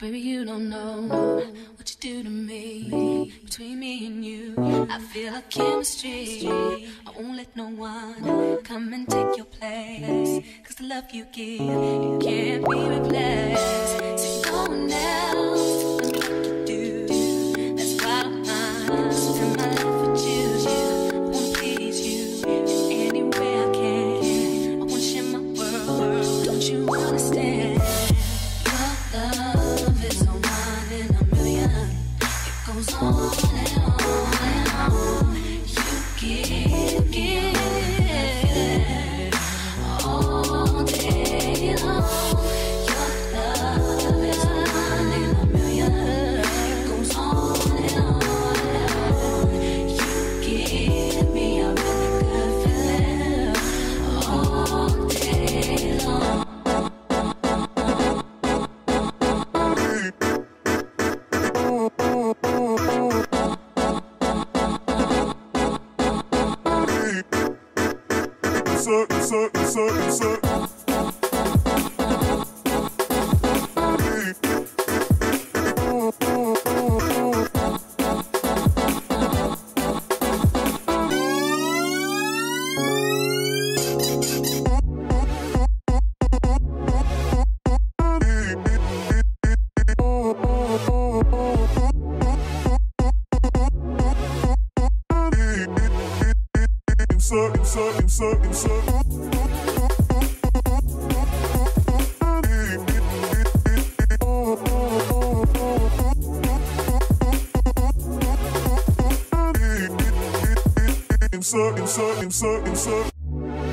Baby, you don't know what you do to me. Between me and you, I feel a chemistry. I won't let no one come and take your place. Cause the love you give, it can't be replaced. So no one else knows what to do. That's why I spend my life with you. I wanna please you in any way I can. I wanna share my world, don't you understand? Your love is a one in a million. It goes on and on and on. You give all day long. Your love is a one in a million. It goes on and on and on. You give me a really good feeling all day long.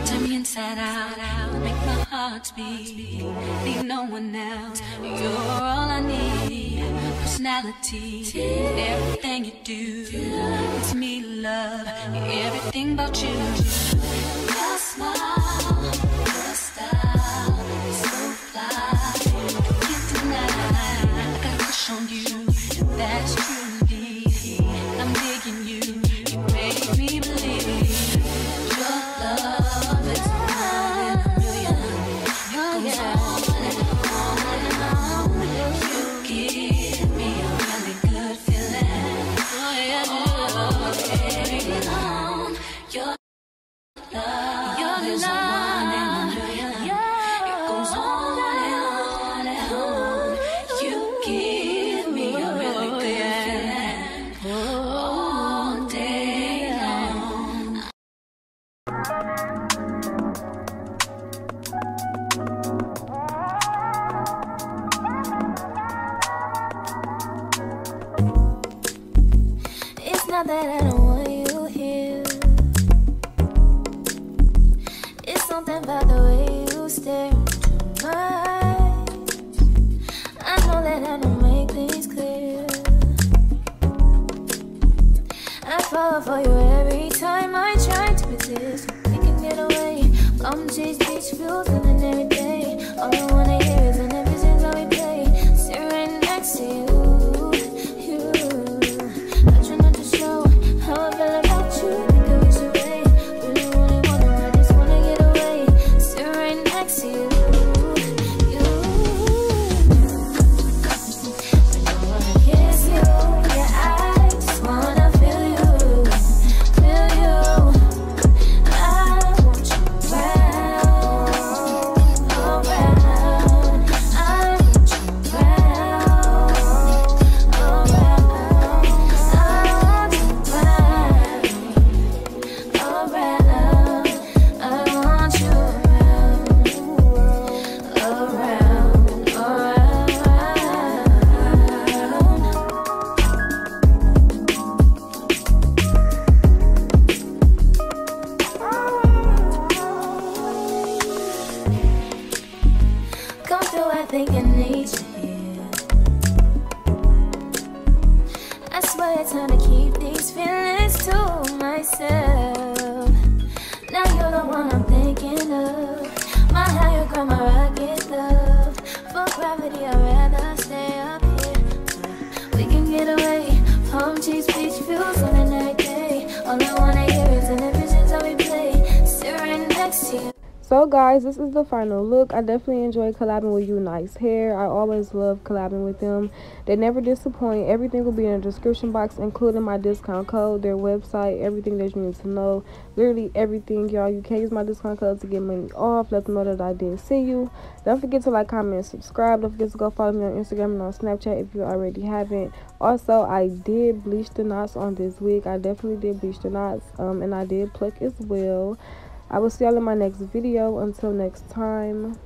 Turn me inside out, make my heart beat. Need no one else, you're all I need. Personality, everything you do makes me love everything about you. Your smile, your style, so fly, can't deny. I got a crush on you, that's true indeed. I'm digging you, you make me believe. Your love is one in a million. It goes on and on and on. You give me a really good feeling. All day long. Your love is one in a million. It goes on and on and on. You give me a really good feeling all day long. It's not that I don't want you here. It's something about the way you stare into my eyes. I know that I don't make things clear. I fall for you every time I try to resist. We can get away, come chase beach views and every day. All I wanna hear is an ever since how we play. Sit right next to you. I try not to show how I feel about you. Think I wish away. Really wanna, I just wanna get away. Sit right next to you. I don't wanna kiss you. Yeah, I just wanna feel you. Feel you. I want you around, around. I want you around, around. I want you around, around. I want you around, come through, I think I need you here. I swear it's time to keep these feelings to myself. Now you're the one I'm thinking of. My higher ground, my rocket love. For gravity, I'd rather stay up here. We can get away, palm trees, beach views on a night day. All I wanna hear is an ever since how we play. Sit right next to you. So guys, this is the final look. I definitely enjoy collabing with Ft.UNice hair. I always love collabing with them. They never disappoint. Everything will be in the description box, including my discount code, their website, everything that you need to know. Literally everything, y'all. You can use my discount code to get money off. Let them know that I did see you. Don't forget to like, comment, and subscribe. Don't forget to go follow me on Instagram and on Snapchat if you already haven't. Also, I did bleach the knots on this wig. I definitely did bleach the knots, and I did pluck as well. I will see y'all in my next video. Until next time.